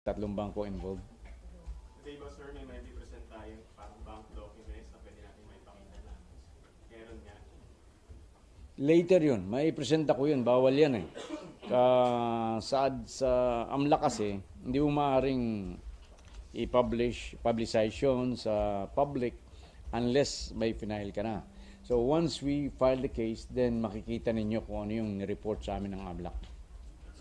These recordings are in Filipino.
tatlong bangko involved. Today ba, sir, may present tayong parang bank documents na pwede natin may pakita na meron nga. Later yun, may present ako yun, bawal yan eh. Sa AMLA kasi, hindi mo maaaring publicize yun sa public unless may final ka na. So once we file the case, then makikita ninyo kung ano yung report sa amin ng AMLA.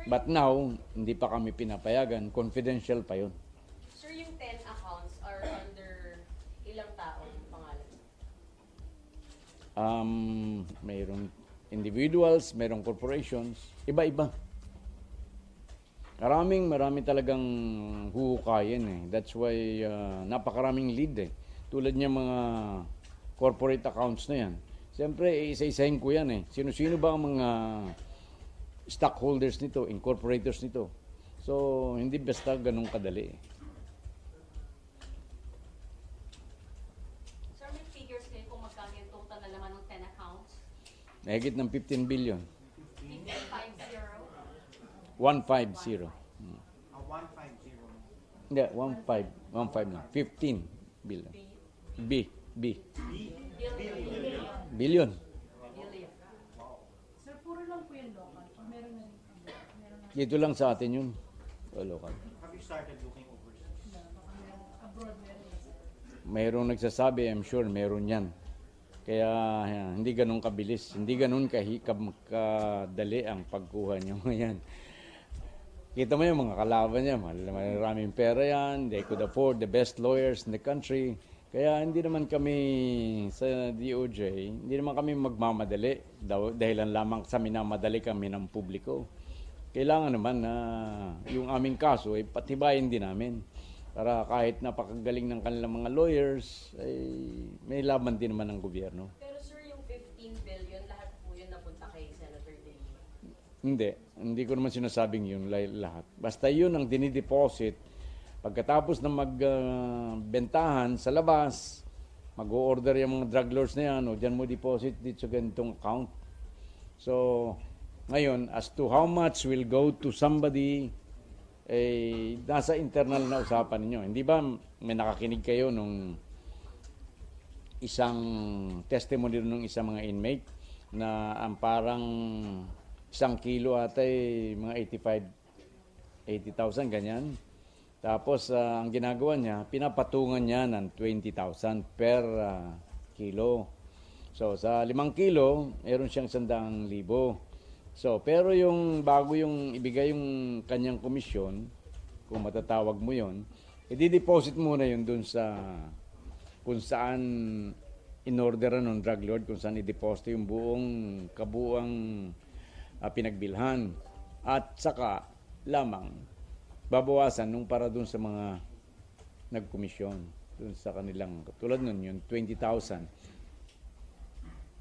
But now, hindi pa kami pinapayagan, confidential pa yun. Sir, yung 10 accounts are under ilang taong pangalan? Mayroong individuals, mayroong corporations, iba-iba. Marami talagang huhukayin eh. That's why napakaraming lead eh. Tulad niya mga corporate accounts na yan. Siyempre, isa-isahin ko yan eh. Sino-sino ba ang mga stockholders nito, incorporators nito? So, hindi basta ganun kadali eh. Sir, may figures kayo kung magkano yung total na laman ng 10 accounts? Mahigit ng 15 billion. 1550? 150. 150. Hindi, 15 na. 15 billion. B. Billion. Billion. Sir, puro lang po yung local. O meron na rin meron na Dito lang sa atin yun. Local. Have you started looking overseas? baka meron abroad meron na. Mayroong nagsasabi, I'm sure meron yan. Kaya hindi ganun kabilis, hindi ganun kadali ang pagkuha nyo ngayon. Kita mo yung mga kalaban niya, maraming pera yan, they could afford the best lawyers in the country. Kaya hindi naman kami sa DOJ, hindi naman kami magmamadali, dahilan lamang sa minamadali kami ng publiko. Kailangan naman na yung aming kaso ay patibayin din namin. Para kahit napakagaling ng kanilang mga lawyers, ay may laban din naman ng gobyerno. Pero sir, yung 15 billion, lahat po yun napunta kay Senator De Lima? Hindi ko naman sinasabing yun lahat. Basta yun ang dinideposit. Pagkatapos na magbentahan sa labas, mag-o-order yung mga drug lords na yan, o dyan mo deposit dito sa ganitong account. So, ngayon, as to how much will go to somebody, nasa internal na usapan ninyo. Hindi ba may nakakinig kayo nung isang testimony nung isang mga inmate na ang parang 1 kilo ata mga 80,000 ganyan. Tapos ang ginagawa niya, pinapatungan niya ng 20,000 per kilo. So sa 5 kilo, meron siyang 100,000. So, pero yung bago yung ibigay yung kanyang komisyon, kung matatawag mo yon, i-deposit muna yun dun sa kung saan in-orderan ng drug lord, kung saan i-deposit yung buong kabuang pinagbilhan. At saka lamang babawasan nung para dun sa mga nagkomisyon, dun sa kanilang, tulad nun yung 20,000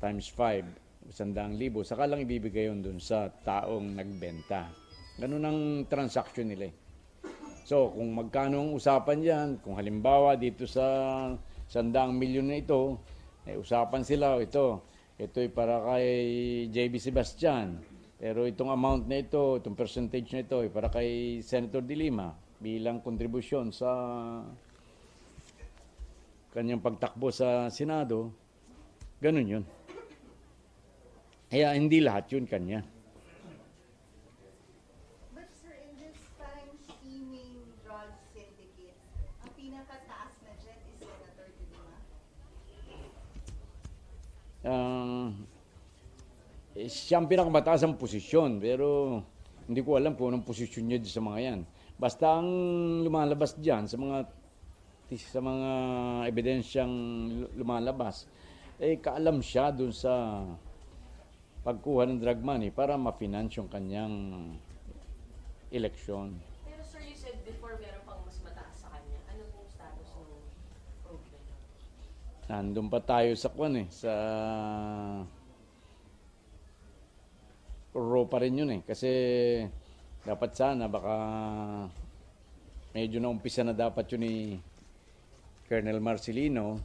times 5, 100,000, saka lang ibibigay yun dun sa taong nagbenta. Ganun ang transaction nila eh. So, kung magkano ang usapan dyan, kung halimbawa dito sa 100 milyon na ito, usapan sila, ito'y para kay JB Sebastian. Pero itong amount na ito, itong percentage na ito, ay para kay Senator De Lima bilang kontribusyon sa kanyang pagtakbo sa Senado. Ganun yun. Kaya hindi lahat yun kanya. But sir, in this time scheming drug syndicate, ang pinakataas na dyan is Senator De Lima? Siya ang pinakamataas ang posisyon, pero hindi ko alam kung anong posisyon niya sa mga yan. Basta ang lumalabas dyan sa mga ebidensyang lumalabas, kaalam siya dun sa pagkuha ng drug money para ma-finance yung kanyang eleksyon. Pero sir, you said before meron pang mas mataas sa kanya. Ano pong status ng problem? Nandun pa tayo sa sa raw pa rin yun eh. Kasi dapat sana baka medyo naumpisa na dapat yun ni Colonel Marcelino,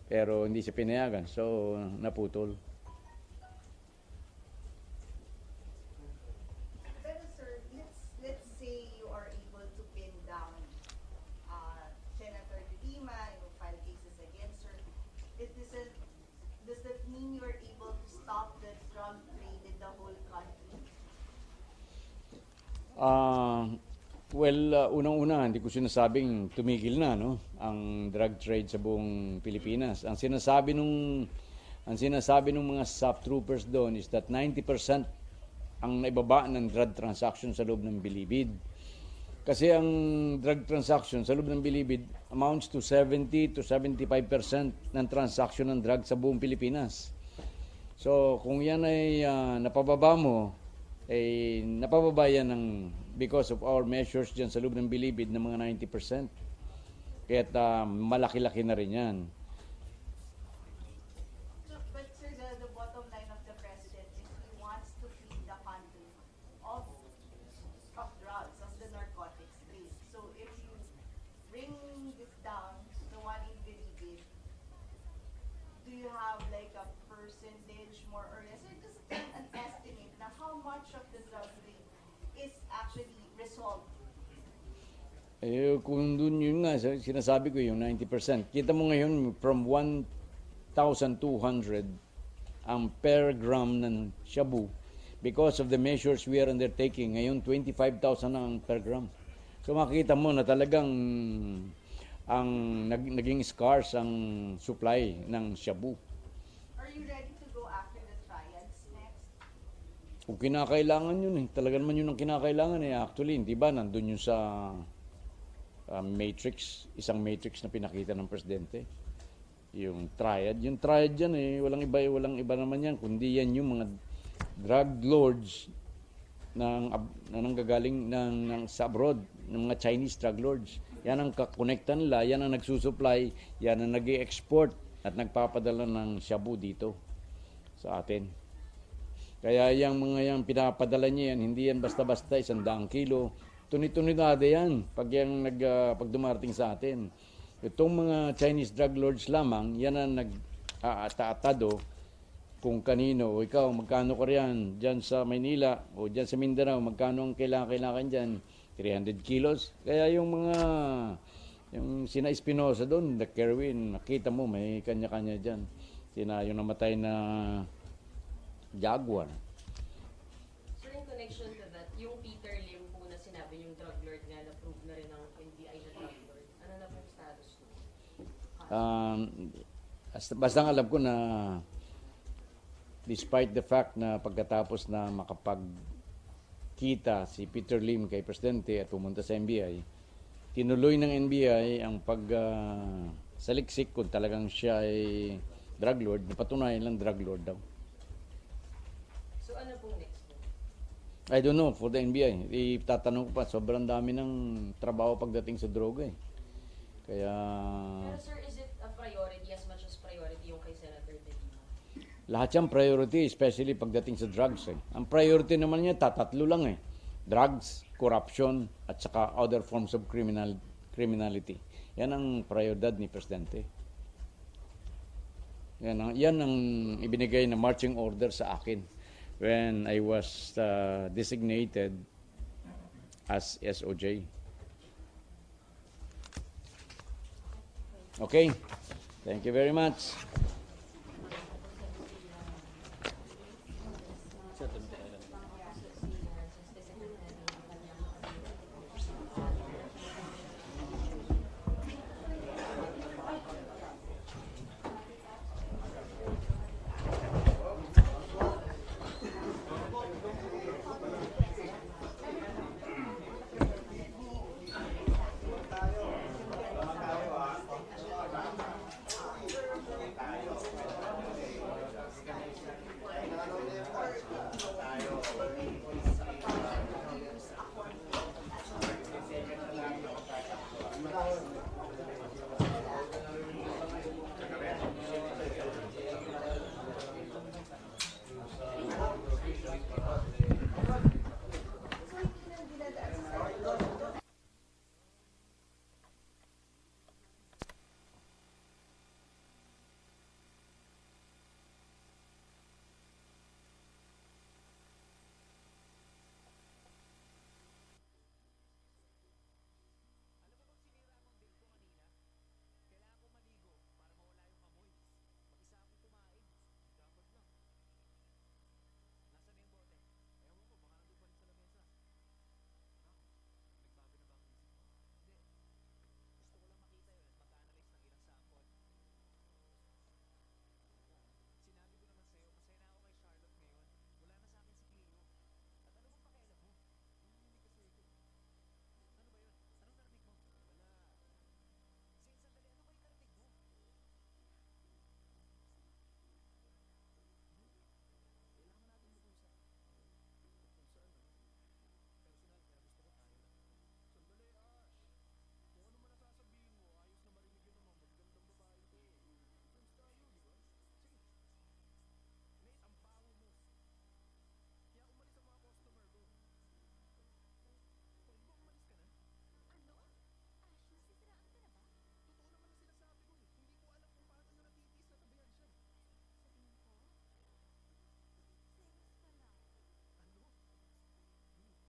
pero hindi siya pinayagan, so naputol. Pero sir, let's say you are able to whole country? Unang-una, hindi ko sinasabing tumigil na, no, ang drug trade sa buong Pilipinas. Ang sinasabi nung mga SAP troopers doon is that 90% ang naibaba ng drug transaction sa loob ng Bilibid. Kasi ang drug transaction sa loob ng Bilibid amounts to 70 to 75% ng transaction ng drug sa buong Pilipinas. So, kung yan ay napababa mo, napababa yan because of our measures dyan sa loob ng Bilibid ng mga 90%. Kaya't malaki-laki na rin yan. But sir, the bottom line of the president is he wants to free the country of drugs, of the narcotics trade. So if you bring this down, the one in Bilibid, do you have like a percentage more or less, or just an estimate na how much of the drug trade is actually resolved? Kung dun yun nga, sinasabi ko yung 90%. Kita mo ngayon from 1,200 ang per gram ng shabu. Because of the measures we are undertaking, ngayon 25,000 ang per gram. So makikita mo na talagang naging scarce ang supply ng shabu. Are you ready to go after the triads next? Kung kinakailangan yun talaga naman yun ang kinakailangan Actually, hindi ba, nandun yun sa isang matrix na pinakita ng presidente. Yung triad. Yung triad yan walang iba naman yan, kundi yan yung mga drug lords na nanggagaling sa abroad, ng mga Chinese drug lords. Yan ang kakonekta nila, yan ang nagsusupply, yan ang nag-i-export at nagpapadala ng shabu dito sa atin. Kaya yung mga yan pinapadala niya yan, hindi yan basta-basta 100 kilo. Tuni-tunidade yan pag dumarating sa atin. Itong mga Chinese drug lords lamang, yan ang nag-aatado kung kanino, o ikaw, magkano ka riyan dyan sa Maynila o dyan sa Mindanao, magkano ang kailangan dyan? 300 kilos. Kaya yung sina Espinosa doon, the Kerwin, nakita mo, may kanya-kanya dyan. Yung namatay na Jaguar. Sir, in connection to that, yung Peter Lim po na sinabi yung drug lord nga, na-prove na rin ng NBI na drug lord. Ano na pong status mo? Basta alam ko na despite the fact na pagkatapos na makapagkita si Peter Lim kay Presidente at pumunta sa NBI, tinuloy ng NBI ang saliksik kung talagang siya ay drug lord, napatunayan lang drug lord daw. So ano pong next mo? I don't know, for the NBI. Itatanong ko pa, sobrang dami ng trabaho pagdating sa droga Kaya Pero sir, is it a priority as much as priority yung kay Senator De Lima? lahat yan priority, especially pagdating sa drugs Ang priority naman niya, tatlo lang Drugs, corruption, at saka other forms of criminality. Yan ang prioridad ni Presidente. Yan ang ibinigay na marching order sa akin when I was designated as SOJ. Okay? Thank you very much.